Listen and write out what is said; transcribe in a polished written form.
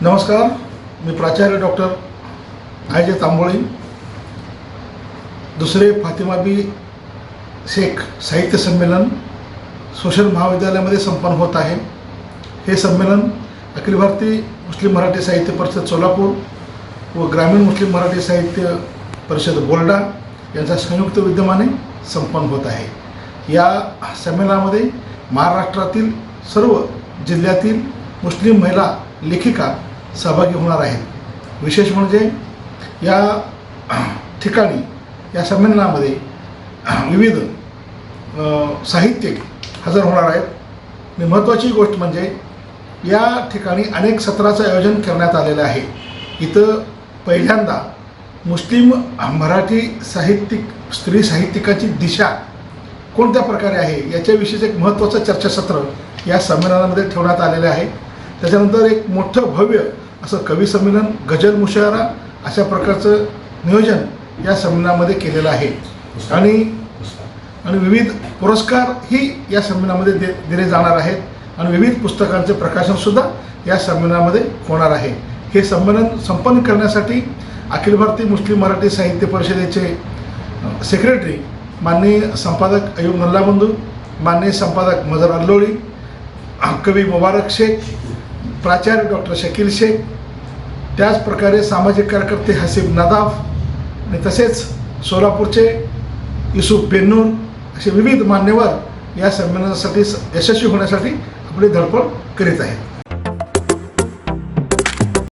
नमस्कार, मी प्राचार्य डॉक्टर आय.जे. तांबोळी. दुसरे फातिमा बी शेख साहित्य संमेलन सोशल महाविद्यालयामध्ये संपन्न होत आहे. हे संमेलन अखिल भारतीय मुस्लिम मराठी साहित्य परिषद सोलापूर व ग्रामीण मुस्लिम मराठी साहित्य परिषद बोर्डा यांच्या संयुक्त विद्यमाने संपन्न होत आहे. या संमेलनामध्ये महाराष्ट्रातील सर्व जिल्ह्यातील मुस्लिम महिला लेखिका सहभागी होणार आहेत. विशेष म्हणजे या ठिकाणी या संमेलनामध्ये विविध साहित्यिक हजर होणार आहेत. आणि महत्त्वाची गोष्ट म्हणजे या ठिकाणी अनेक सत्राचं आयोजन करण्यात आलेलं आहे. इथं पहिल्यांदा मुस्लिम मराठी साहित्यिक स्त्री साहित्यिकाची दिशा कोणत्या प्रकारे आहे याच्याविषयीचं एक महत्त्वाचं चर्चासत्र या संमेलनामध्ये ठेवण्यात आलेलं आहे. त्याच्यानंतर एक मोठं भव्य असं कवी संमेलन, गझल मुशायरा अशा प्रकारचं नियोजन या संमेलनामध्ये केलेलं आहे. आणि विविध पुरस्कारही या संमेलनामध्ये दिले जाणार आहेत. आणि विविध पुस्तकांचे प्रकाशनसुद्धा या संमेलनामध्ये होणार आहे. हे संमेलन संपन्न करण्यासाठी अखिल भारतीय मुस्लिम मराठी साहित्य परिषदेचे सेक्रेटरी माननीय संपादक अयूब नल्लाबंधू, माननीय संपादक मजर अल्लोळी, कवी मुबारक शेख, प्राचार्य डॉक्टर शकील शेख, त्याचप्रकारे सामाजिक कार्यकर्ते हसीब नदाफ आणि तसेच सोलापूरचे युसुफ बेन्नूर असे विविध मान्यवर या संमेलनासाठी यशस्वी होण्यासाठी आपली धडपड करीत आहेत.